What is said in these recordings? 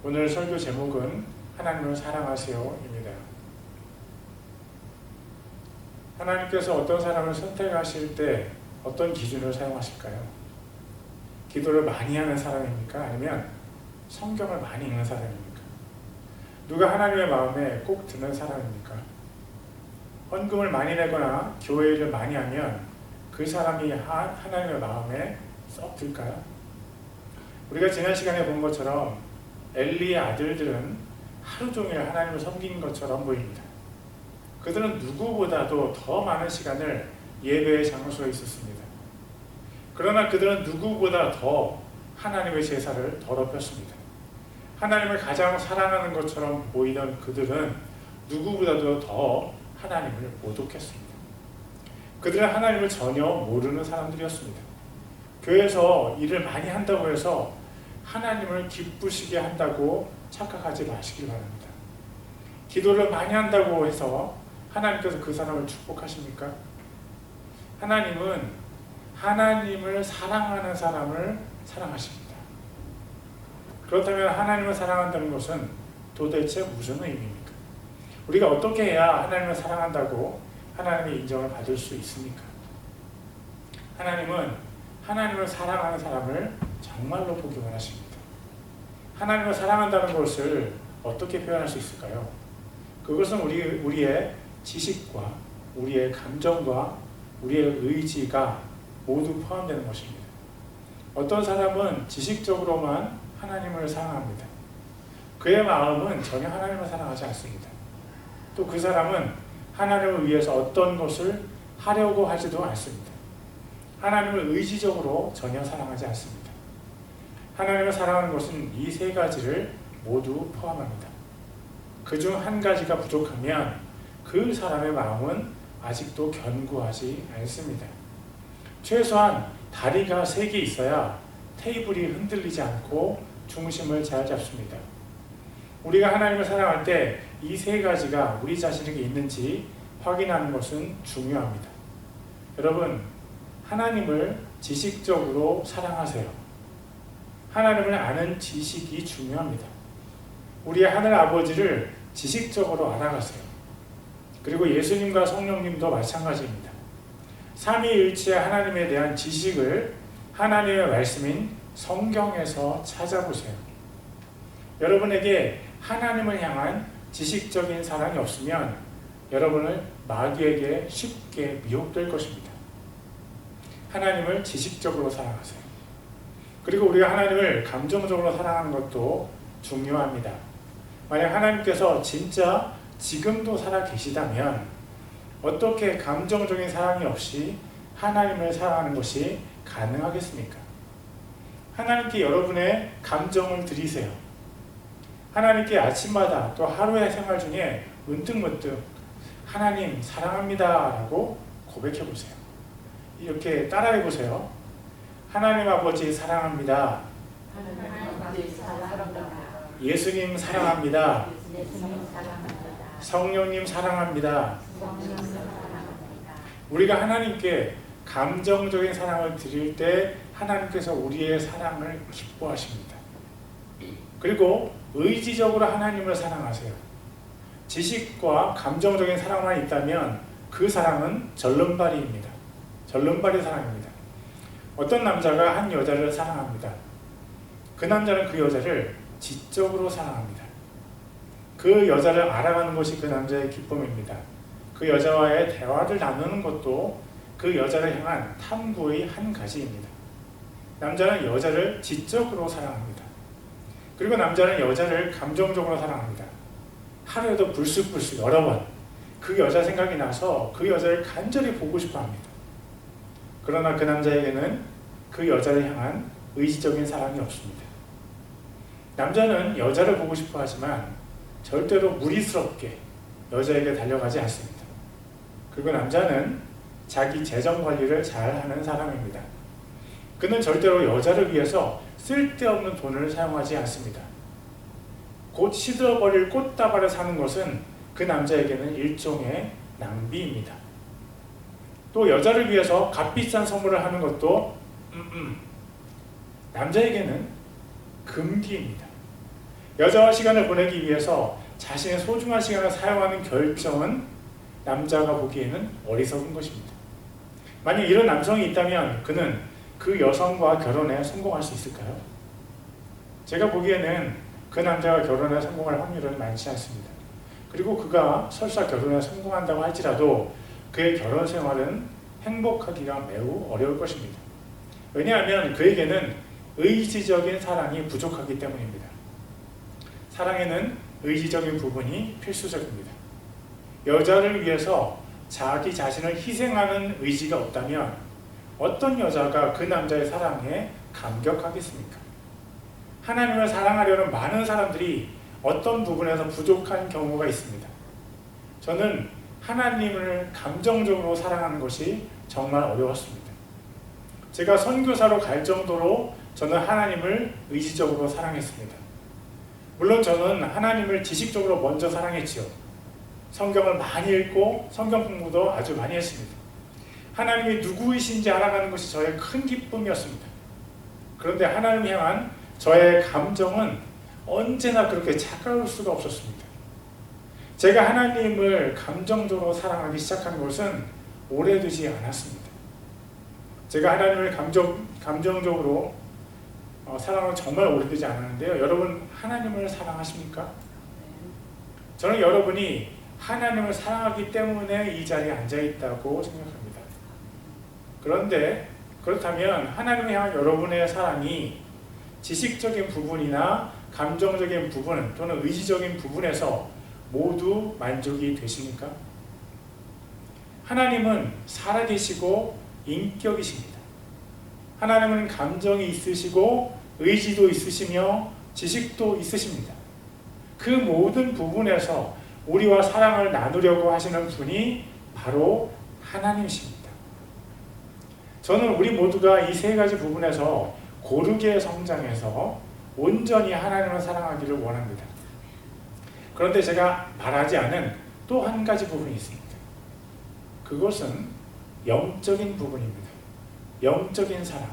오늘 설교 제목은 하나님을 사랑하세요입니다. 하나님께서 어떤 사람을 선택하실 때 어떤 기준을 사용하실까요? 기도를 많이 하는 사람입니까? 아니면 성경을 많이 읽는 사람입니까? 누가 하나님의 마음에 꼭 드는 사람입니까? 헌금을 많이 내거나 교회 일을 많이 하면 그 사람이 하나님의 마음에 썩 들까요? 우리가 지난 시간에 본 것처럼 엘리의 아들들은 하루 종일 하나님을 섬긴 것처럼 보입니다. 그들은 누구보다도 더 많은 시간을 예배의 장소에 있었습니다. 그러나 그들은 누구보다 더 하나님의 제사를 더럽혔습니다. 하나님을 가장 사랑하는 것처럼 보이던 그들은 누구보다도 더 하나님을 모독했습니다. 그들은 하나님을 전혀 모르는 사람들이었습니다. 교회에서 일을 많이 한다고 해서 하나님을 기쁘시게 한다고 착각하지 마시길 바랍니다. 기도를 많이 한다고 해서 하나님께서 그 사람을 축복하십니까? 하나님은 하나님을 사랑하는 사람을 사랑하십니다. 그렇다면 하나님을 사랑한다는 것은 도대체 무슨 의미입니까? 우리가 어떻게 해야 하나님을 사랑한다고 하나님의 인정을 받을 수 있습니까? 하나님은 하나님을 사랑하는 사람을 정말로 보기 원하십니다. 하나님을 사랑한다는 것을 어떻게 표현할 수 있을까요? 그것은 우리의 지식과 우리의 감정과 우리의 의지가 모두 포함되는 것입니다. 어떤 사람은 지식적으로만 하나님을 사랑합니다. 그의 마음은 전혀 하나님을 사랑하지 않습니다. 또 그 사람은 하나님을 위해서 어떤 것을 하려고 하지도 않습니다. 하나님을 의지적으로 전혀 사랑하지 않습니다. 하나님을 사랑하는 것은 이 세 가지를 모두 포함합니다. 그중 한 가지가 부족하면 그 사람의 마음은 아직도 견고하지 않습니다. 최소한 다리가 3개 있어야 테이블이 흔들리지 않고 중심을 잘 잡습니다. 우리가 하나님을 사랑할 때 이 3가지가 우리 자신에게 있는지 확인하는 것은 중요합니다. 여러분, 하나님을 지식적으로 사랑하세요. 하나님을 아는 지식이 중요합니다. 우리의 하늘 아버지를 지식적으로 알아가세요. 그리고 예수님과 성령님도 마찬가지입니다. 삼위일체의 하나님에 대한 지식을 하나님의 말씀인 성경에서 찾아보세요. 여러분에게 하나님을 향한 지식적인 사랑이 없으면 여러분은 마귀에게 쉽게 미혹될 것입니다. 하나님을 지식적으로 사랑하세요. 그리고 우리가 하나님을 감정적으로 사랑하는 것도 중요합니다. 만약 하나님께서 진짜 지금도 살아 계시다면 어떻게 감정적인 사랑이 없이 하나님을 사랑하는 것이 가능하겠습니까? 하나님께 여러분의 감정을 드리세요. 하나님께 아침마다 또 하루의 생활 중에 문득문득 하나님 사랑합니다 라고 고백해 보세요. 이렇게 따라해 보세요. 하나님 아버지 사랑합니다. 예수님 사랑합니다. 성령님 사랑합니다. 우리가 하나님께 감정적인 사랑을 드릴 때 하나님께서 우리의 사랑을 기뻐하십니다. 그리고 의지적으로 하나님을 사랑하세요. 지식과 감정적인 사랑만 있다면 그 사랑은 절름발이입니다. 절름발이 사랑입니다. 어떤 남자가 한 여자를 사랑합니다. 그 남자는 그 여자를 지적으로 사랑합니다. 그 여자를 알아가는 것이 그 남자의 기쁨입니다. 그 여자와의 대화를 나누는 것도 그 여자를 향한 탐구의 한 가지입니다. 남자는 여자를 지적으로 사랑합니다. 그리고 남자는 여자를 감정적으로 사랑합니다. 하루에도 불쑥불쑥 여러 번 그 여자 생각이 나서 그 여자를 간절히 보고 싶어 합니다. 그러나 그 남자에게는 그 여자를 향한 의지적인 사랑이 없습니다. 남자는 여자를 보고 싶어 하지만 절대로 무리스럽게 여자에게 달려가지 않습니다. 그리고 남자는 자기 재정 관리를 잘하는 사람입니다. 그는 절대로 여자를 위해서 쓸데없는 돈을 사용하지 않습니다. 곧 시들어버릴 꽃다발을 사는 것은 그 남자에게는 일종의 낭비입니다. 또 여자를 위해서 값비싼 선물을 하는 것도 남자에게는 금기입니다. 여자와 시간을 보내기 위해서 자신의 소중한 시간을 사용하는 결정은 남자가 보기에는 어리석은 것입니다. 만약 이런 남성이 있다면 그는 그 여성과 결혼에 성공할 수 있을까요? 제가 보기에는 그 남자가 결혼에 성공할 확률은 많지 않습니다. 그리고 그가 설사 결혼에 성공한다고 할지라도 그의 결혼 생활은 행복하기가 매우 어려울 것입니다. 왜냐하면 그에게는 의지적인 사랑이 부족하기 때문입니다. 사랑에는 의지적인 부분이 필수적입니다. 여자를 위해서 자기 자신을 희생하는 의지가 없다면 어떤 여자가 그 남자의 사랑에 감격하겠습니까? 하나님을 사랑하려는 많은 사람들이 어떤 부분에서 부족한 경우가 있습니다. 저는 하나님을 감정적으로 사랑하는 것이 정말 어려웠습니다. 제가 선교사로 갈 정도로 저는 하나님을 의지적으로 사랑했습니다. 물론 저는 하나님을 지식적으로 먼저 사랑했지요. 성경을 많이 읽고 성경 공부도 아주 많이 했습니다. 하나님이 누구이신지 알아가는 것이 저의 큰 기쁨이었습니다. 그런데 하나님을 향한 저의 감정은 언제나 그렇게 차가울 수가 없었습니다. 제가 하나님을 감정적으로 사랑하기 시작한 것은 오래되지 않았습니다. 제가 하나님을 감정적으로 사랑은 정말 오래되지 않았는데요. 여러분 하나님을 사랑하십니까? 저는 여러분이 하나님을 사랑하기 때문에 이 자리에 앉아있다고 생각합니다. 그런데 그렇다면 하나님을 향한 여러분의 사랑이 지식적인 부분이나 감정적인 부분 또는 의지적인 부분에서 모두 만족이 되십니까? 하나님은 살아계시고 인격이십니다. 하나님은 감정이 있으시고 의지도 있으시며 지식도 있으십니다. 그 모든 부분에서 우리와 사랑을 나누려고 하시는 분이 바로 하나님이십니다. 저는 우리 모두가 이 세 가지 부분에서 고르게 성장해서 온전히 하나님을 사랑하기를 원합니다. 그런데 제가 말하지 않은 또 한 가지 부분이 있습니다. 그것은 영적인 부분입니다. 영적인 사랑.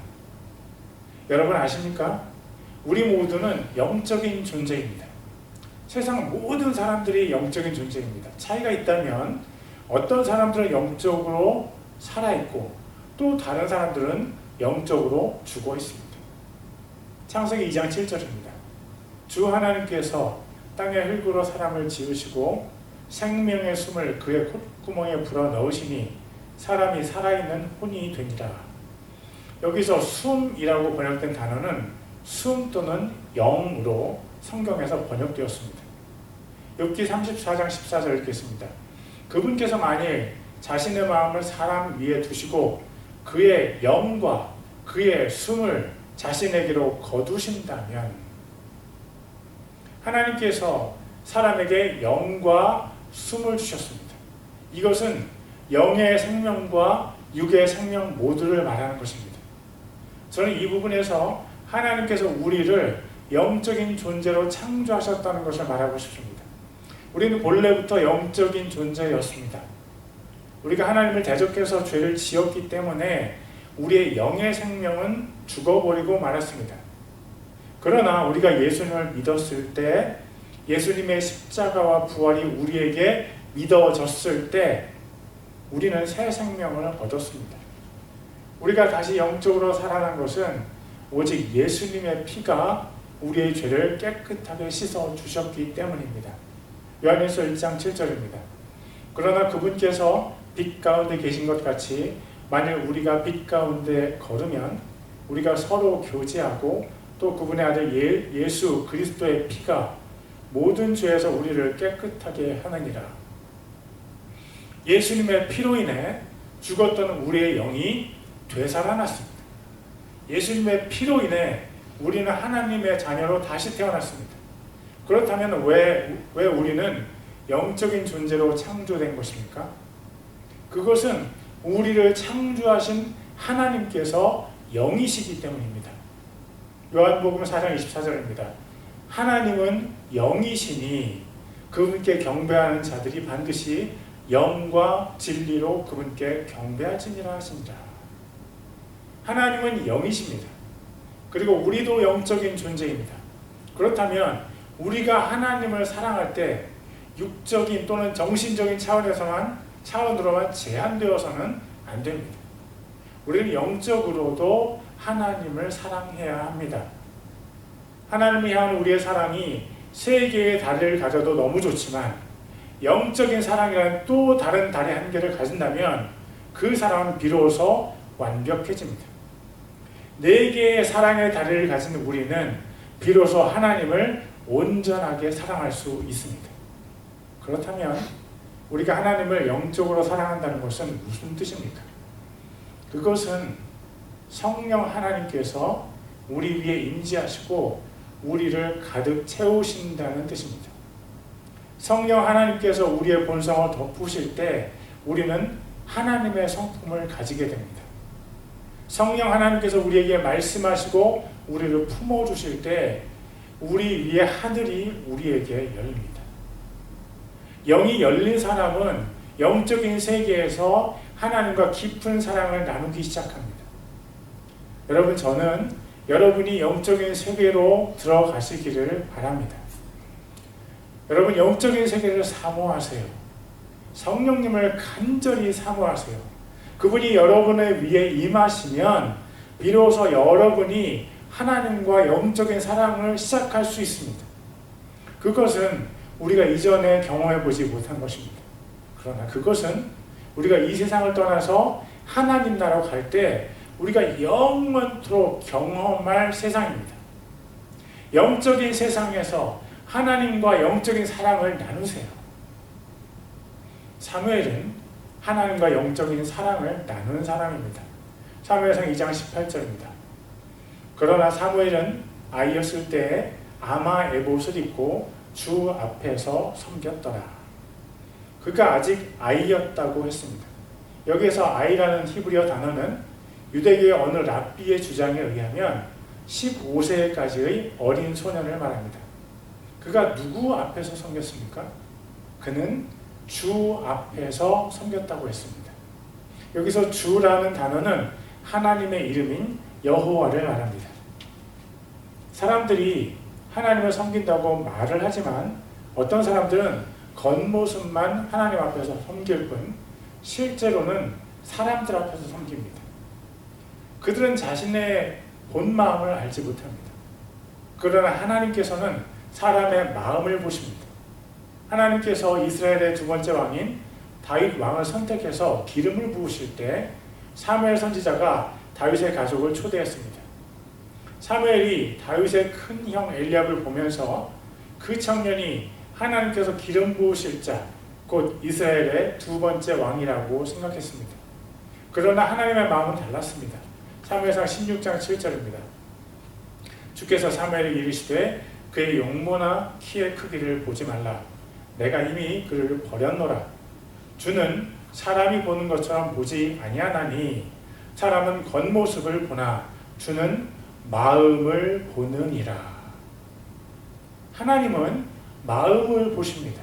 여러분 아십니까? 우리 모두는 영적인 존재입니다. 세상 모든 사람들이 영적인 존재입니다. 차이가 있다면 어떤 사람들은 영적으로 살아있고 또 다른 사람들은 영적으로 죽어 있습니다. 창세기 2장 7절입니다. 주 하나님께서 땅의 흙으로 사람을 지으시고 생명의 숨을 그의 콧구멍에 불어넣으시니 사람이 살아있는 혼이 되니라. 여기서 숨이라고 번역된 단어는 숨 또는 영으로 성경에서 번역되었습니다. 욥기 34장 14절 읽겠습니다. 그분께서 만일 자신의 마음을 사람 위에 두시고 그의 영과 그의 숨을 자신에게로 거두신다면, 하나님께서 사람에게 영과 숨을 주셨습니다. 이것은 영의 생명과 육의 생명 모두를 말하는 것입니다. 저는 이 부분에서 하나님께서 우리를 영적인 존재로 창조하셨다는 것을 말하고 싶습니다. 우리는 본래부터 영적인 존재였습니다. 우리가 하나님을 대적해서 죄를 지었기 때문에 우리의 영의 생명은 죽어버리고 말았습니다. 그러나 우리가 예수님을 믿었을 때, 예수님의 십자가와 부활이 우리에게 믿어졌을 때 우리는 새 생명을 얻었습니다. 우리가 다시 영적으로 살아난 것은 오직 예수님의 피가 우리의 죄를 깨끗하게 씻어 주셨기 때문입니다. 요한일서 1장 7절입니다. 그러나 그분께서 빛 가운데 계신 것 같이 만일 우리가 빛 가운데 걸으면 우리가 서로 교제하고 또 그분의 아들 예수 그리스도의 피가 모든 죄에서 우리를 깨끗하게 하느니라. 예수님의 피로 인해 죽었던 우리의 영이 되살아났습니다. 예수님의 피로 인해 우리는 하나님의 자녀로 다시 태어났습니다. 그렇다면 왜 우리는 영적인 존재로 창조된 것입니까? 그것은 우리를 창조하신 하나님께서 영이시기 때문입니다. 요한복음 4장 24절입니다. 하나님은 영이시니 그분께 경배하는 자들이 반드시 영과 진리로 그분께 경배하지니라 하시니라. 하나님은 영이십니다. 그리고 우리도 영적인 존재입니다. 그렇다면 우리가 하나님을 사랑할 때 육적인 또는 정신적인 차원으로만 제한되어서는 안 됩니다. 우리는 영적으로도 하나님을 사랑해야 합니다. 하나님을 향한 우리의 사랑이 세 개의 다리를 가져도 너무 좋지만 영적인 사랑이라는 또 다른 다리 한 개를 가진다면 그 사랑은 비로소 완벽해집니다. 네 개의 사랑의 다리를 가진 우리는 비로소 하나님을 온전하게 사랑할 수 있습니다. 그렇다면 우리가 하나님을 영적으로 사랑한다는 것은 무슨 뜻입니까? 그것은 성령 하나님께서 우리 위에 임재하시고 우리를 가득 채우신다는 뜻입니다. 성령 하나님께서 우리의 본성을 덮으실 때 우리는 하나님의 성품을 가지게 됩니다. 성령 하나님께서 우리에게 말씀하시고 우리를 품어주실 때 우리 위에 하늘이 우리에게 열립니다. 영이 열린 사람은 영적인 세계에서 하나님과 깊은 사랑을 나누기 시작합니다. 여러분, 저는 여러분이 영적인 세계로 들어가시기를 바랍니다. 여러분, 영적인 세계를 사모하세요. 성령님을 간절히 사모하세요. 그분이 여러분의 위에 임하시면 비로소 여러분이 하나님과 영적인 사랑을 시작할 수 있습니다. 그것은 우리가 이전에 경험해보지 못한 것입니다. 그러나 그것은 우리가 이 세상을 떠나서 하나님 나라로 갈 때 우리가 영원토록 경험할 세상입니다. 영적인 세상에서 하나님과 영적인 사랑을 나누세요. 사무엘은 하나님과 영적인 사랑을 나누는 사람입니다. 사무엘상 2장 18절입니다. 그러나 사무엘은 아이였을 때에 아마 에봇을 입고 주 앞에서 섬겼더라. 그가 아직 아이였다고 했습니다. 여기에서 아이라는 히브리어 단어는 유대교의 어느 랍비의 주장에 의하면 15세까지의 어린 소년을 말합니다. 그가 누구 앞에서 섬겼습니까? 그는 주 앞에서 섬겼다고 했습니다. 여기서 주라는 단어는 하나님의 이름인 여호와를 말합니다. 사람들이 하나님을 섬긴다고 말을 하지만 어떤 사람들은 겉모습만 하나님 앞에서 섬길 뿐 실제로는 사람들 앞에서 섬깁니다. 그들은 자신의 본 마음을 알지 못합니다. 그러나 하나님께서는 사람의 마음을 보십니다. 하나님께서 이스라엘의 두 번째 왕인 다윗 왕을 선택해서 기름을 부으실 때 사무엘 선지자가 다윗의 가족을 초대했습니다. 사무엘이 다윗의 큰 형 엘리압을 보면서 그 청년이 하나님께서 기름 부으실 자, 곧 이스라엘의 두 번째 왕이라고 생각했습니다. 그러나 하나님의 마음은 달랐습니다. 사무엘상 16장 7절입니다. 주께서 사무엘에게 이르시되 그의 용모나 키의 크기를 보지 말라. 내가 이미 그를 버렸노라. 주는 사람이 보는 것처럼 보지 아니하나니 사람은 겉모습을 보나 주는 마음을 보느니라. 하나님은 마음을 보십니다.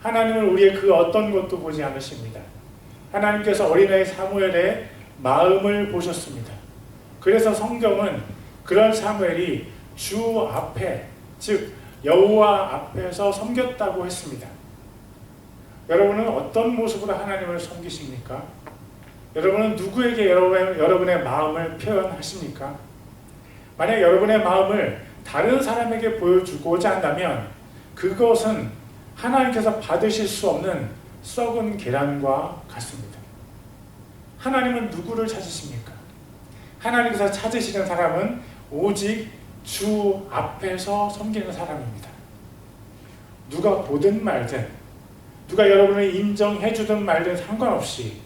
하나님은 우리의 그 어떤 것도 보지 않으십니다. 하나님께서 어린아이 사무엘의 마음을 보셨습니다. 그래서 성경은 그런 사무엘이 주 앞에, 즉 여호와 앞에서 섬겼다고 했습니다. 여러분은 어떤 모습으로 하나님을 섬기십니까? 여러분은 누구에게 여러분의 마음을 표현하십니까? 만약 여러분의 마음을 다른 사람에게 보여주고자 한다면 그것은 하나님께서 받으실 수 없는 썩은 계란과 같습니다. 하나님은 누구를 찾으십니까? 하나님께서 찾으시는 사람은 오직 주 앞에서 섬기는 사람입니다. 누가 보든 말든 누가 여러분을 인정해주든 말든 상관없이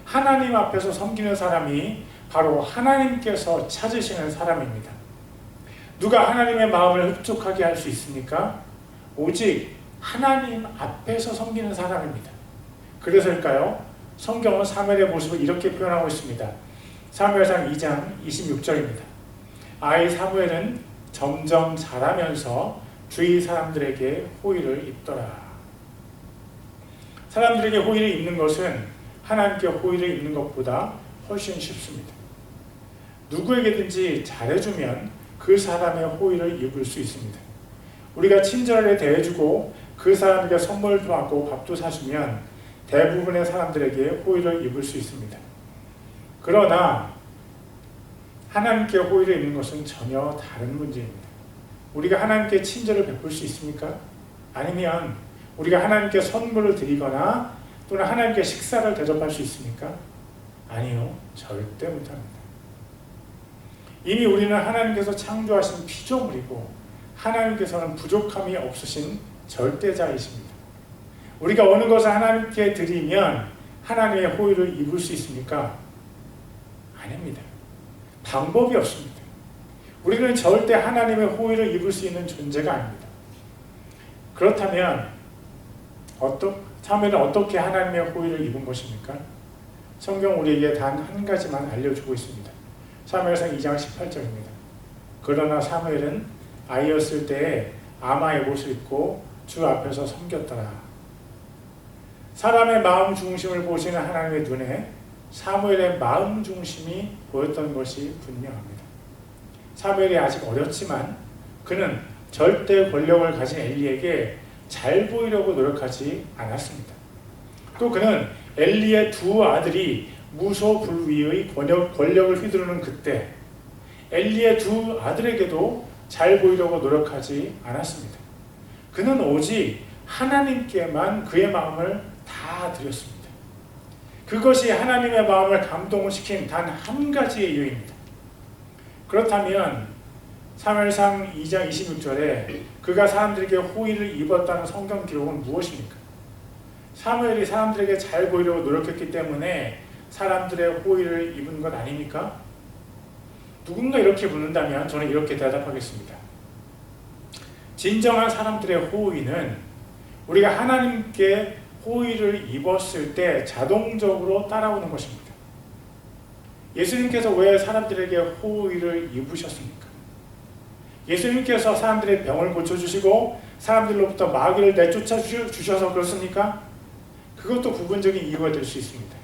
하나님 앞에서 섬기는 사람이 바로 하나님께서 찾으시는 사람입니다. 누가 하나님의 마음을 흡족하게 할 수 있습니까? 오직 하나님 앞에서 섬기는 사람입니다. 그래서일까요? 성경은 사무엘의 모습을 이렇게 표현하고 있습니다. 사무엘상 2장 26절입니다. 아이 사무엘은 점점 자라면서 주위 사람들에게 호의를 입더라. 사람들에게 호의를 입는 것은 하나님께 호의를 입는 것보다 훨씬 쉽습니다. 누구에게든지 잘해주면 그 사람의 호의를 입을 수 있습니다. 우리가 친절하게 대해주고 그 사람에게 선물도 하고 밥도 사주면 대부분의 사람들에게 호의를 입을 수 있습니다. 그러나 하나님께 호의를 입는 것은 전혀 다른 문제입니다. 우리가 하나님께 친절을 베풀 수 있습니까? 아니면 우리가 하나님께 선물을 드리거나 또는 하나님께 식사를 대접할 수 있습니까? 아니요, 절대 못합니다. 이미 우리는 하나님께서 창조하신 피조물이고 하나님께서는 부족함이 없으신 절대자이십니다. 우리가 어느 것을 하나님께 드리면 하나님의 호의를 입을 수 있습니까? 아닙니다. 방법이 없습니다. 우리는 절대 하나님의 호의를 입을 수 있는 존재가 아닙니다. 그렇다면 사무엘은 어떻게 하나님의 호의를 입은 것입니까? 성경 우리에게 단 한 가지만 알려주고 있습니다. 사무엘상 2장 18절입니다. 그러나 사무엘은 아이였을 때에 아마의 옷을 입고 주 앞에서 섬겼더라. 사람의 마음 중심을 보시는 하나님의 눈에 사무엘의 마음 중심이 보였던 것이 분명합니다. 사무엘이 아직 어렸지만 그는 절대 권력을 가진 엘리에게 잘 보이려고 노력하지 않았습니다. 또 그는 엘리의 두 아들이 무소불위의 권력을 휘두르는 그때 엘리의 두 아들에게도 잘 보이려고 노력하지 않았습니다. 그는 오직 하나님께만 그의 마음을 다 드렸습니다. 그것이 하나님의 마음을 감동시킨 단 한 가지의 이유입니다. 그렇다면 사무엘상 2장 26절에 그가 사람들에게 호의를 입었다는 성경 기록은 무엇입니까? 사무엘이 사람들에게 잘 보이려고 노력했기 때문에 사람들의 호의를 입은 것 아닙니까? 누군가 이렇게 묻는다면 저는 이렇게 대답하겠습니다. 진정한 사람들의 호의는 우리가 하나님께 호의를 입었을 때 자동적으로 따라오는 것입니다. 예수님께서 왜 사람들에게 호의를 입으셨습니까? 예수님께서 사람들의 병을 고쳐주시고 사람들로부터 마귀를 내쫓아 주셔서 그렇습니까? 그것도 부분적인 이유가 될 수 있습니다.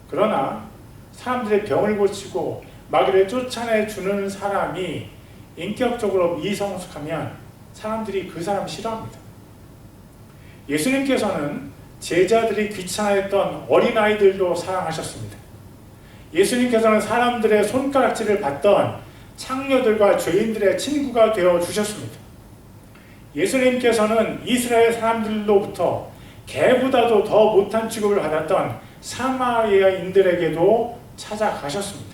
그러나 사람들의 병을 고치고 마귀를 쫓아내주는 사람이 인격적으로 미성숙하면 사람들이 그 사람을 싫어합니다. 예수님께서는 제자들이 귀찮아했던 어린아이들도 사랑하셨습니다. 예수님께서는 사람들의 손가락질을 받던 창녀들과 죄인들의 친구가 되어 주셨습니다. 예수님께서는 이스라엘 사람들로부터 개보다도 더 못한 취급을 받았던 사마리아인들에게도 찾아가셨습니다.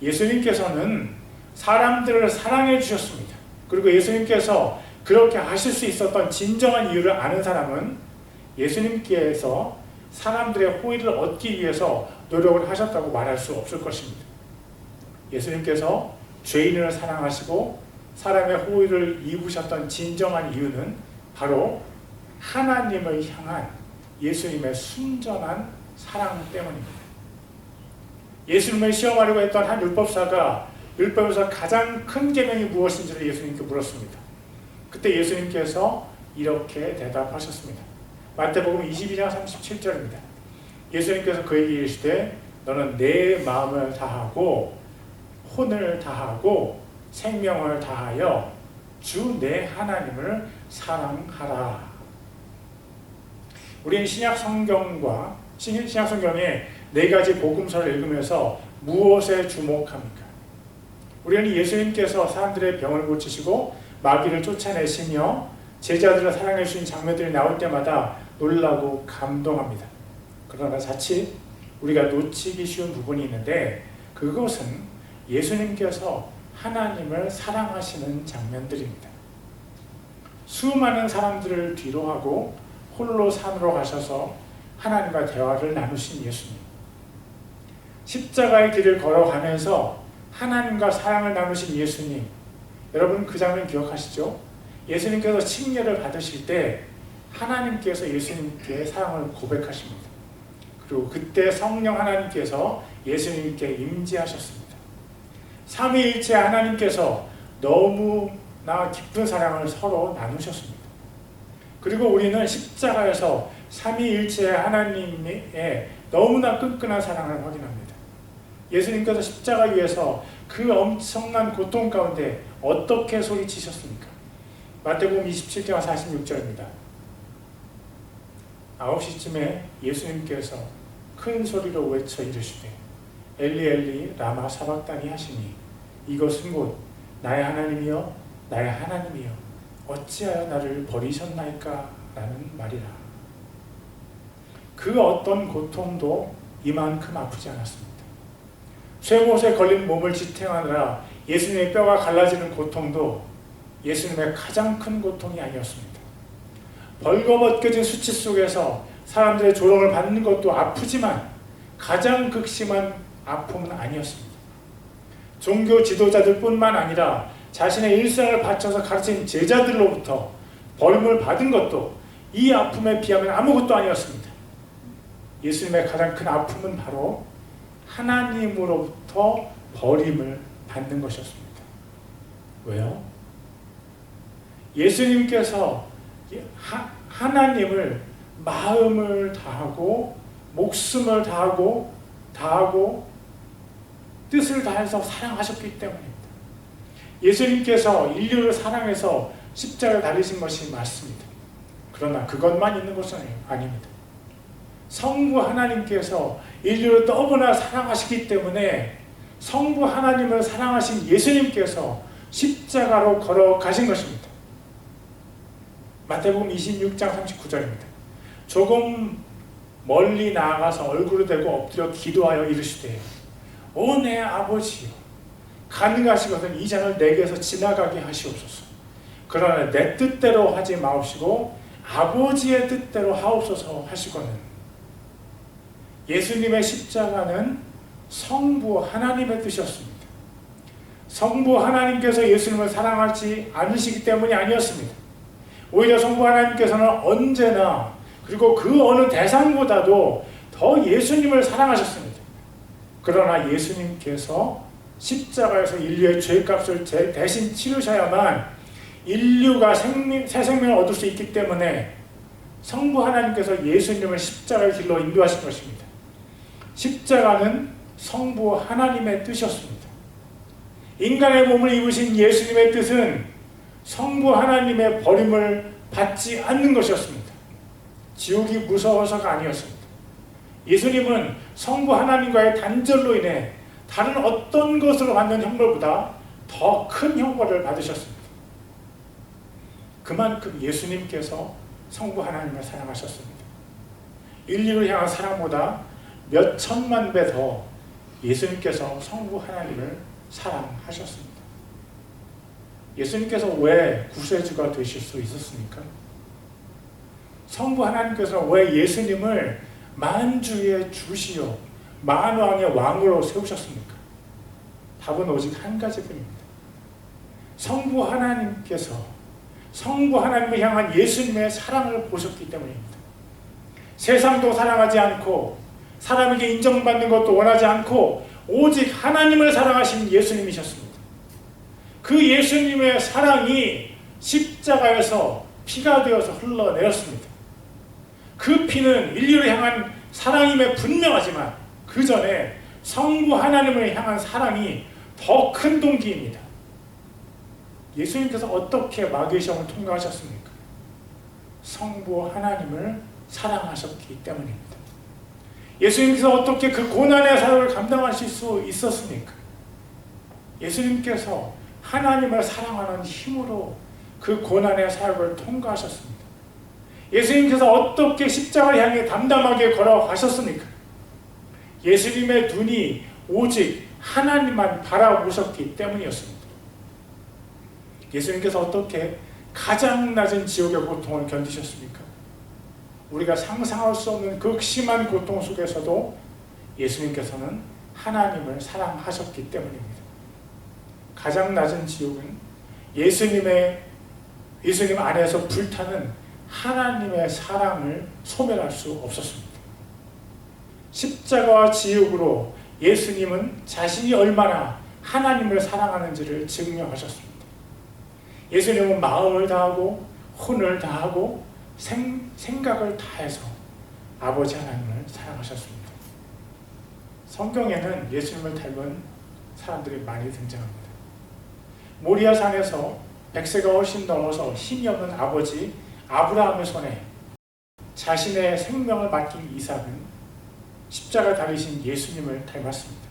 예수님께서는 사람들을 사랑해 주셨습니다. 그리고 예수님께서 그렇게 하실 수 있었던 진정한 이유를 아는 사람은 예수님께서 사람들의 호의를 얻기 위해서 노력을 하셨다고 말할 수 없을 것입니다. 예수님께서 죄인을 사랑하시고 사람의 호의를 입으셨던 진정한 이유는 바로 하나님을 향한 예수님의 순전한 사랑 때문입니다. 예수님을 시험하려고 했던 한 율법사가 율법에서 가장 큰 계명이 무엇인지를 예수님께 물었습니다. 그때 예수님께서 이렇게 대답하셨습니다. 마태복음 22장 37절입니다. 예수님께서 그에게 이르시되 너는 내 마음을 다하고 혼을 다하고 생명을 다하여 주 내 하나님을 사랑하라. 우리는 신약 성경의 네 가지 복음서를 읽으면서 무엇에 주목합니까? 우리는 예수님께서 사람들의 병을 고치시고 마귀를 쫓아내시며 제자들을 사랑해 주신 장면들이 나올 때마다 놀라고 감동합니다. 그러나 자칫 우리가 놓치기 쉬운 부분이 있는데 그것은 예수님께서 하나님을 사랑하시는 장면들입니다. 수많은 사람들을 뒤로하고 홀로 산으로 가셔서 하나님과 대화를 나누신 예수님. 십자가의 길을 걸어가면서 하나님과 사랑을 나누신 예수님. 여러분 그 장면 기억하시죠? 예수님께서 칭례를 받으실 때 하나님께서 예수님께 사랑을 고백하십니다. 그리고 그때 성령 하나님께서 예수님께 임재하셨습니다. 삼위일체 하나님께서 너무나 깊은 사랑을 서로 나누셨습니다. 그리고 우리는 십자가에서 삼위일체 하나님의 너무나 끈끈한 사랑을 확인합니다. 예수님께서 십자가 위에서 그 엄청난 고통 가운데 어떻게 소리치셨습니까? 마태복음 27장 46절입니다. 9시쯤에 예수님께서 큰 소리로 외쳐 이르시되 엘리 엘리 라마 사박다니 하시니 이것은 곧 나의 하나님이여 나의 하나님이여 어찌하여 나를 버리셨나이까 라는 말이라. 그 어떤 고통도 이만큼 아프지 않았습니다. 쇠못에 걸린 몸을 지탱하느라 예수님의 뼈가 갈라지는 고통도 예수님의 가장 큰 고통이 아니었습니다. 벌거벗겨진 수치 속에서 사람들의 조롱을 받는 것도 아프지만 가장 극심한 아픔은 아니었습니다. 종교 지도자들 뿐만 아니라 자신의 일생을 바쳐서 가르친 제자들로부터 버림을 받은 것도 이 아픔에 비하면 아무것도 아니었습니다. 예수님의 가장 큰 아픔은 바로 하나님으로부터 버림을 받는 것이었습니다. 왜요? 예수님께서 하나님을 마음을 다하고 목숨을 다하고 뜻을 다해서 사랑하셨기 때문입니다. 예수님께서 인류를 사랑해서 십자가를 달리신 것이 맞습니다. 그러나 그것만 있는 것은 아닙니다. 성부 하나님께서 인류를 너무나 사랑하시기 때문에 성부 하나님을 사랑하신 예수님께서 십자가로 걸어가신 것입니다. 마태복음 26장 39절입니다. 조금 멀리 나아가서 얼굴을 대고 엎드려 기도하여 이르시되 오 내 아버지여 가능하시거든 이 잔을 내게서 지나가게 하시옵소서. 그러나 내 뜻대로 하지 마옵시고 아버지의 뜻대로 하옵소서 하시거든. 예수님의 십자가는 성부 하나님의 뜻이었습니다. 성부 하나님께서 예수님을 사랑하지 않으시기 때문이 아니었습니다. 오히려 성부 하나님께서는 언제나 그리고 그 어느 대상보다도 더 예수님을 사랑하셨습니다. 그러나 예수님께서 십자가에서 인류의 죄값을 대신 치르셔야만 인류가 새 생명을 얻을 수 있기 때문에 성부 하나님께서 예수님을 십자가의 길로 인도하신 것입니다. 십자가는 성부 하나님의 뜻이었습니다. 인간의 몸을 입으신 예수님의 뜻은 성부 하나님의 버림을 받지 않는 것이었습니다. 지옥이 무서워서가 아니었습니다. 예수님은 성부 하나님과의 단절로 인해 다른 어떤 것으로 받는 형벌보다 더 큰 형벌을 받으셨습니다. 그만큼 예수님께서 성부 하나님을 사랑하셨습니다. 인류를 향한 사랑보다 몇 천만 배 더 예수님께서 성부 하나님을 사랑하셨습니다. 예수님께서 왜 구세주가 되실 수 있었습니까? 성부 하나님께서 왜 예수님을 만주의 주시요 만왕의 왕으로 세우셨습니까? 답은 오직 한 가지뿐입니다. 성부 하나님께서 성부 하나님을 향한 예수님의 사랑을 보셨기 때문입니다. 세상도 사랑하지 않고 사람에게 인정받는 것도 원하지 않고 오직 하나님을 사랑하신 예수님이셨습니다. 그 예수님의 사랑이 십자가에서 피가 되어서 흘러내렸습니다. 그 피는 인류를 향한 사랑임에 분명하지만 그 전에 성부 하나님을 향한 사랑이 더 큰 동기입니다. 예수님께서 어떻게 마귀의 시험을 통과하셨습니까? 성부 하나님을 사랑하셨기 때문입니다. 예수님께서 어떻게 그 고난의 사역을 감당하실 수 있었습니까? 예수님께서 하나님을 사랑하는 힘으로 그 고난의 사역을 통과하셨습니다. 예수님께서 어떻게 십자가를 향해 담담하게 걸어가셨습니까? 예수님의 눈이 오직 하나님만 바라보셨기 때문이었습니다. 예수님께서 어떻게 가장 낮은 지옥의 고통을 견디셨습니까? 우리가 상상할 수 없는 극심한 고통 속에서도 예수님께서는 하나님을 사랑하셨기 때문입니다. 가장 낮은 지옥은 예수님 안에서 불타는 하나님의 사랑을 소멸할 수 없었습니다. 십자가와 지옥으로 예수님은 자신이 얼마나 하나님을 사랑하는지를 증명하셨습니다. 예수님은 마음을 다하고 혼을 다하고 생각을 다해서 아버지 하나님을 사랑하셨습니다. 성경에는 예수님을 닮은 사람들이 많이 등장합니다. 모리아산에서 100세가 훨씬 넘어서 힘이 없는 아버지 아브라함의 손에 자신의 생명을 맡긴 이삭은 십자가 달리신 예수님을 닮았습니다.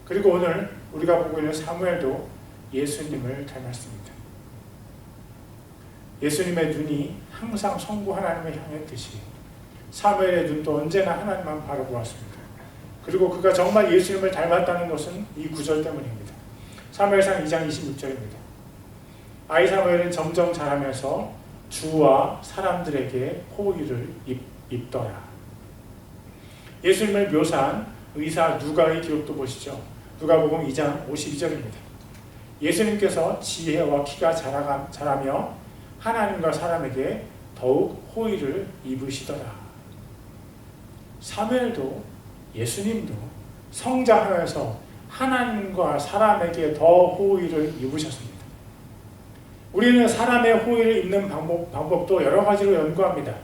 그리고 오늘 우리가 보고 있는 사무엘도 예수님을 닮았습니다. 예수님의 눈이 항상 성부 하나님을 향했듯이 사무엘의 눈도 언제나 하나님만 바라보았습니다. 그리고 그가 정말 예수님을 닮았다는 것은 이 구절 때문입니다. 사무엘상 2장 26절입니다. 아이 사무엘은 점점 자라면서 주와 사람들에게 호의를 입더라. 예수님을 묘사한 의사 누가의 기록도 보시죠. 누가복음 2장 52절입니다. 예수님께서 지혜와 키가 자라며 하나님과 사람에게 더욱 호의를 입으시더라. 사무엘도 예수님도 성장하면서 하나님과 사람에게 더 호의를 입으셨습니다. 우리는 사람의 호의를 입는 방법도 여러 가지로 연구합니다.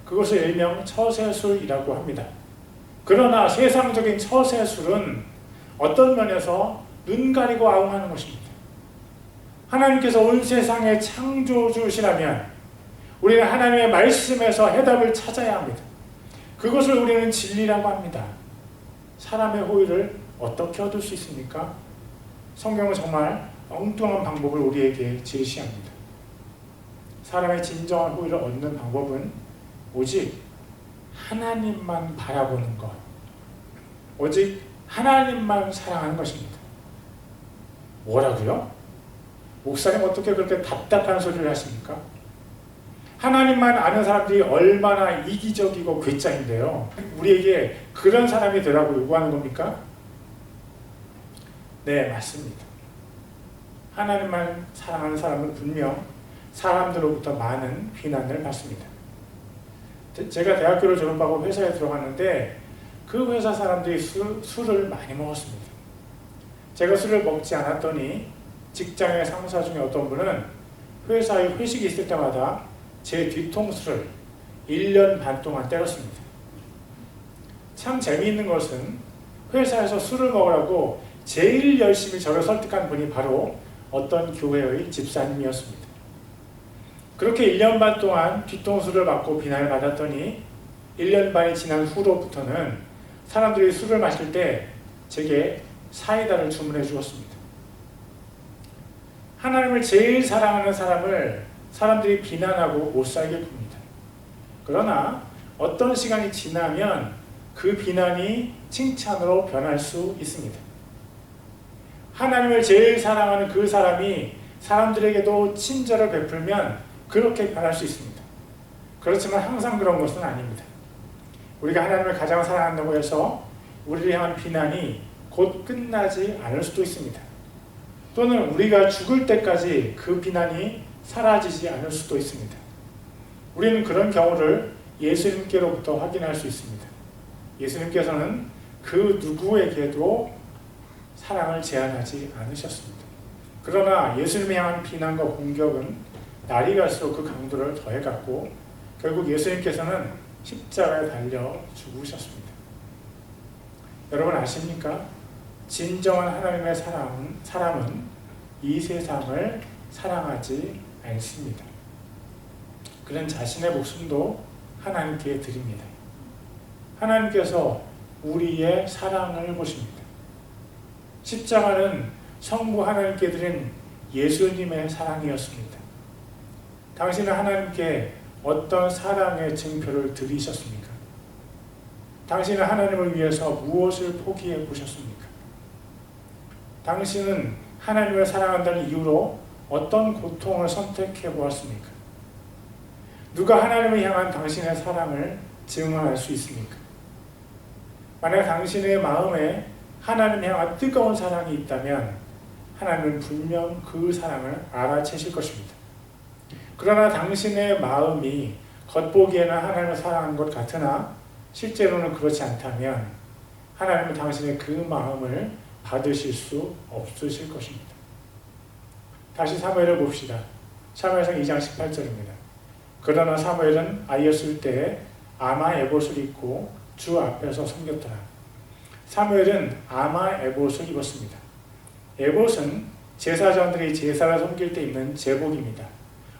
그것을 일명 처세술이라고 합니다. 그러나 세상적인 처세술은 어떤 면에서 눈 가리고 아웅하는 것입니다. 하나님께서 온 세상의 창조주시라면 우리는 하나님의 말씀에서 해답을 찾아야 합니다. 그것을 우리는 진리라고 합니다. 사람의 호의를 어떻게 얻을 수 있습니까? 성경은 정말 엉뚱한 방법을 우리에게 제시합니다. 사람의 진정한 호의를 얻는 방법은 오직 하나님만 바라보는 것, 오직 하나님만 사랑하는 것입니다. 뭐라고요? 목사님 어떻게 그렇게 답답한 소리를 하십니까? 하나님만 아는 사람들이 얼마나 이기적이고 괴짜인데요. 우리에게 그런 사람이 되라고 요구하는 겁니까? 네, 맞습니다. 하나님만 사랑하는 사람은 분명 사람들로부터 많은 비난을 받습니다. 제가 대학교를 졸업하고 회사에 들어갔는데 그 회사 사람들이 술을 많이 먹었습니다. 제가 술을 먹지 않았더니 직장의 상사 중에 어떤 분은 회사에 회식이 있을 때마다 제 뒤통수를 1년 반 동안 때렸습니다. 참 재미있는 것은 회사에서 술을 먹으라고 제일 열심히 저를 설득한 분이 바로 어떤 교회의 집사님이었습니다. 그렇게 1년 반 동안 뒤통수를 맞고 비난을 받았더니 1년 반이 지난 후로부터는 사람들이 술을 마실 때 제게 사이다를 주문해 주었습니다. 하나님을 제일 사랑하는 사람을 사람들이 비난하고 못살게 봅니다. 그러나 어떤 시간이 지나면 그 비난이 칭찬으로 변할 수 있습니다. 하나님을 제일 사랑하는 그 사람이 사람들에게도 친절을 베풀면 그렇게 변할 수 있습니다. 그렇지만 항상 그런 것은 아닙니다. 우리가 하나님을 가장 사랑한다고 해서 우리를 향한 비난이 곧 끝나지 않을 수도 있습니다. 또는 우리가 죽을 때까지 그 비난이 사라지지 않을 수도 있습니다. 우리는 그런 경우를 예수님께로부터 확인할 수 있습니다. 예수님께서는 그 누구에게도 사랑을 제한하지 않으셨습니다. 그러나 예수님을 향한 비난과 공격은 날이 갈수록 그 강도를 더해갔고 결국 예수님께서는 십자가에 달려 죽으셨습니다. 여러분 아십니까? 진정한 하나님의 사람은 이 세상을 사랑하지 않습니다. 그는 자신의 목숨도 하나님께 드립니다. 하나님께서 우리의 사랑을 보십니다. 십자가는 성부 하나님께 드린 예수님의 사랑이었습니다. 당신은 하나님께 어떤 사랑의 증표를 드리셨습니까? 당신은 하나님을 위해서 무엇을 포기해 보셨습니까? 당신은 하나님을 사랑한다는 이유로 어떤 고통을 선택해 보았습니까? 누가 하나님을 향한 당신의 사랑을 증언할 수 있습니까? 만약 당신의 마음에 하나님을 향한 뜨거운 사랑이 있다면 하나님은 분명 그 사랑을 알아채실 것입니다. 그러나 당신의 마음이 겉보기에는 하나님을 사랑하는 것 같으나 실제로는 그렇지 않다면 하나님은 당신의 그 마음을 받으실 수 없으실 것입니다. 다시 사무엘을 봅시다. 사무엘상 2장 18절입니다. 그러나 사무엘은 아이였을 때에 아마 에봇을 입고 주 앞에서 섬겼더라. 사무엘은 아마 에봇을 입었습니다. 에봇은 제사장들이 제사를 섬길 때 입는 제복입니다.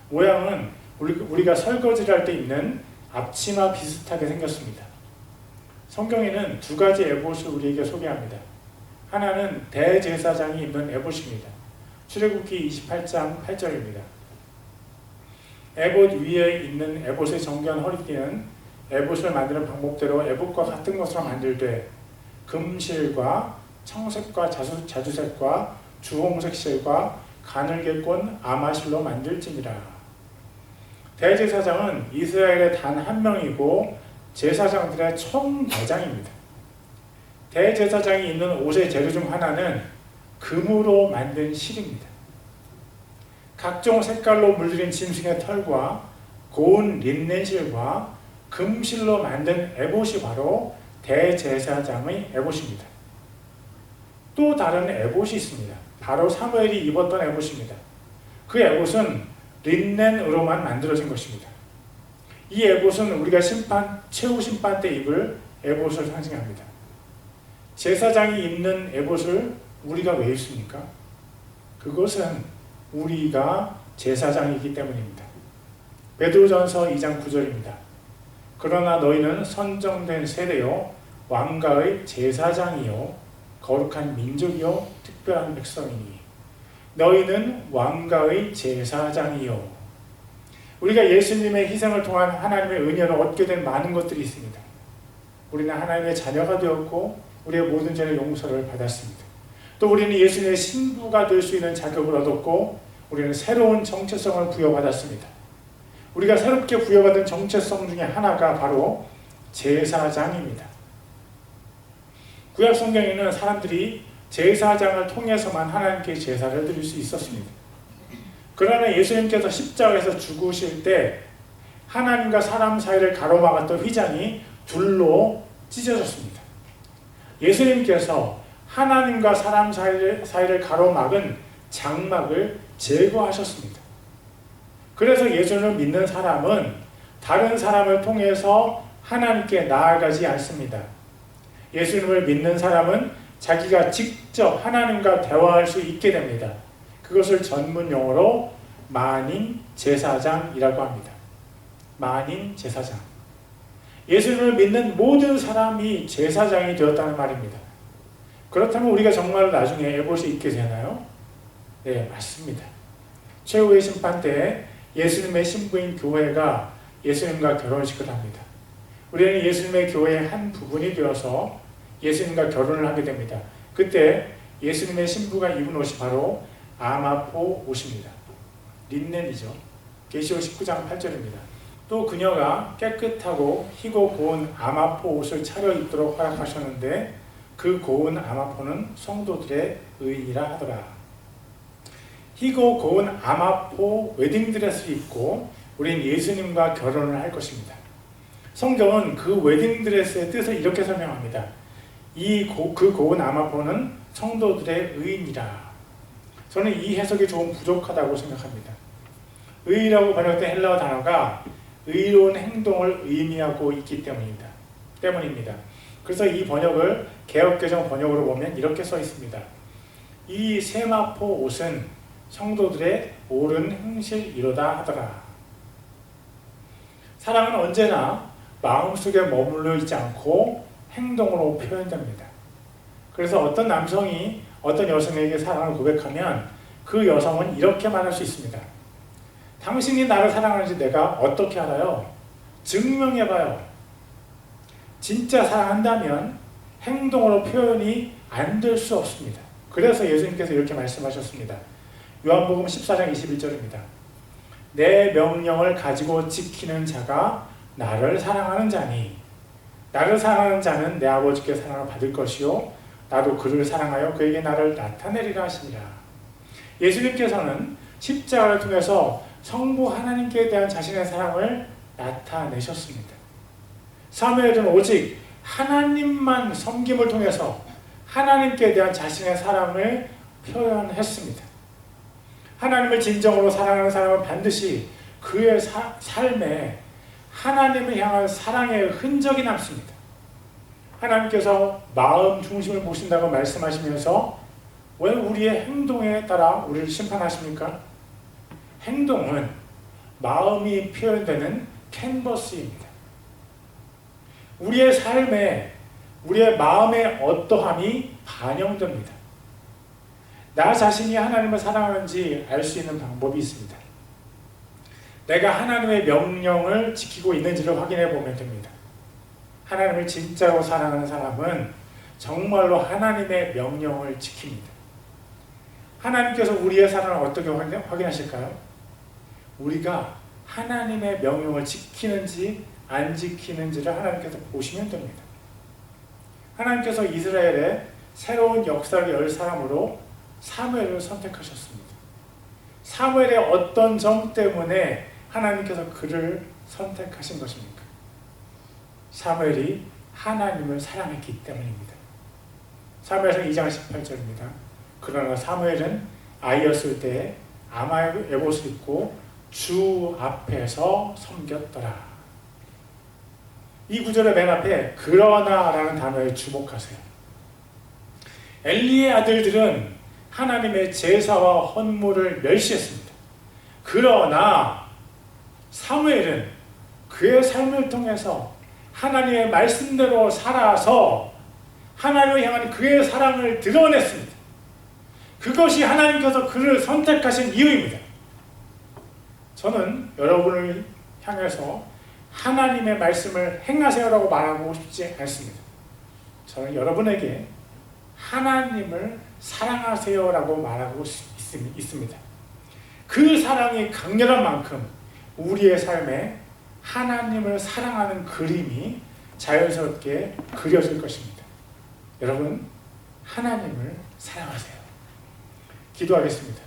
모양은 우리가 설거지를 할 때 입는 앞치마 비슷하게 생겼습니다. 성경에는 두 가지 에봇을 우리에게 소개합니다. 하나는 대제사장이 입는 에봇입니다. 출애굽기 28장 8절입니다. 에봇 위에 있는 에봇의 정교한 허리띠는 에봇을 만드는 방법대로 에봇과 같은 것으로 만들되 금실과 청색과 자주색과 주홍색 실과 가늘게 꼰 아마실로 만들지니라. 대제사장은 이스라엘의 단 한 명이고 제사장들의 총대장입니다. 대제사장이 입는 옷의 재료 중 하나는 금으로 만든 실입니다. 각종 색깔로 물들인 짐승의 털과 고운 린넨실과 금실로 만든 에봇이 바로 대제사장의 에봇입니다. 또 다른 에봇이 있습니다. 바로 사무엘이 입었던 에봇입니다. 그 에봇은 린넨으로만 만들어진 것입니다. 이 에봇은 우리가 최후 심판 때 입을 에봇을 상징합니다. 제사장이 입는 에봇을 우리가 왜 입습니까? 그것은 우리가 제사장이기 때문입니다. 베드로전서 2장 9절입니다. 그러나 너희는 선정된 세대요 왕가의 제사장이요 거룩한 민족이요 특별한 백성이니 너희는 왕가의 제사장이요. 우리가 예수님의 희생을 통한 하나님의 은혜를 얻게 된 많은 것들이 있습니다. 우리는 하나님의 자녀가 되었고 우리의 모든 죄의 용서를 받았습니다. 또 우리는 예수님의 신부가 될 수 있는 자격을 얻었고 우리는 새로운 정체성을 부여받았습니다. 우리가 새롭게 부여받은 정체성 중에 하나가 바로 제사장입니다. 구약 성경에는 사람들이 제사장을 통해서만 하나님께 제사를 드릴 수 있었습니다. 그러나 예수님께서 십자가에서 죽으실 때 하나님과 사람 사이를 가로막았던 휘장이 둘로 찢어졌습니다. 예수님께서 하나님과 사람 사이를 가로막은 장막을 제거하셨습니다. 그래서 예수를 믿는 사람은 다른 사람을 통해서 하나님께 나아가지 않습니다. 예수님을 믿는 사람은 자기가 직접 하나님과 대화할 수 있게 됩니다. 그것을 전문 용어로 만인 제사장이라고 합니다. 만인 제사장. 예수님을 믿는 모든 사람이 제사장이 되었다는 말입니다. 그렇다면 우리가 정말 나중에 에봇이 입게 되나요? 네, 맞습니다. 최후의 심판 때 예수님의 신부인 교회가 예수님과 결혼식을 합니다. 우리는 예수님의 교회의 한 부분이 되어서 예수님과 결혼을 하게 됩니다. 그때 예수님의 신부가 입은 옷이 바로 아마포 옷입니다. 린넨이죠. 계시록 19장 8절입니다. 또 그녀가 깨끗하고 희고 고운 아마포 옷을 차려 입도록 허락하셨는데 그 고운 아마포는 성도들의 의인이라 하더라. 희고 고운 아마포 웨딩드레스를 입고 우린 예수님과 결혼을 할 것입니다. 성경은 그 웨딩드레스의 뜻을 이렇게 설명합니다. 그 고운 아마포는 성도들의 의인이라. 저는 이 해석이 조금 부족하다고 생각합니다. 의라고 번역된 헬라어 단어가 의로운 행동을 의미하고 있기 때문입니다. 그래서 이 번역을 개역개정 번역으로 보면 이렇게 써 있습니다. 이 세마포 옷은 성도들의 옳은 행실이로다 하더라. 사랑은 언제나 마음속에 머물러 있지 않고 행동으로 표현됩니다. 그래서 어떤 남성이 어떤 여성에게 사랑을 고백하면 그 여성은 이렇게 말할 수 있습니다. 당신이 나를 사랑하는지 내가 어떻게 알아요? 증명해봐요. 진짜 사랑한다면 행동으로 표현이 안 될 수 없습니다. 그래서 예수님께서 이렇게 말씀하셨습니다. 요한복음 14장 21절입니다. 내 명령을 가지고 지키는 자가 나를 사랑하는 자니 나를 사랑하는 자는 내 아버지께 사랑을 받을 것이요 나도 그를 사랑하여 그에게 나를 나타내리라 하시니라. 예수님께서는 십자가를 통해서 성부 하나님께 대한 자신의 사랑을 나타내셨습니다. 사무엘은 오직 하나님만 섬김을 통해서 하나님께 대한 자신의 사랑을 표현했습니다. 하나님을 진정으로 사랑하는 사람은 반드시 그의 삶에 하나님을 향한 사랑의 흔적이 남습니다. 하나님께서 마음 중심을 보신다고 말씀하시면서 왜 우리의 행동에 따라 우리를 심판하십니까? 행동은 마음이 표현되는 캔버스입니다. 우리의 삶에 우리의 마음의 어떠함이 반영됩니다. 나 자신이 하나님을 사랑하는지 알 수 있는 방법이 있습니다. 내가 하나님의 명령을 지키고 있는지를 확인해 보면 됩니다. 하나님을 진짜로 사랑하는 사람은 정말로 하나님의 명령을 지킵니다. 하나님께서 우리의 사랑을 어떻게 확인하실까요? 우리가 하나님의 명령을 지키는지 안 지키는지를 하나님께서 보시면 됩니다. 하나님께서 이스라엘에 새로운 역사를 열 사람으로 사무엘을 선택하셨습니다. 사무엘의 어떤 점 때문에 하나님께서 그를 선택하신 것입니까? 사무엘이 하나님을 사랑했기 때문입니다. 사무엘상 2장 18절입니다. 그러나 사무엘은 아이였을 때에 아마의 에봇을 입고 주 앞에서 섬겼더라. 이 구절의 맨 앞에 그러나라는 단어에 주목하세요. 엘리의 아들들은 하나님의 제사와 헌물을 멸시했습니다. 그러나 사무엘은 그의 삶을 통해서 하나님의 말씀대로 살아서 하나님을 향한 그의 사랑을 드러냈습니다. 그것이 하나님께서 그를 선택하신 이유입니다. 저는 여러분을 향해서 하나님의 말씀을 행하세요라고 말하고 싶지 않습니다. 저는 여러분에게 하나님을 사랑하세요라고 말하고 있습니다. 그 사랑이 강렬한 만큼 우리의 삶에 하나님을 사랑하는 그림이 자연스럽게 그려질 것입니다. 여러분, 하나님을 사랑하세요. 기도하겠습니다.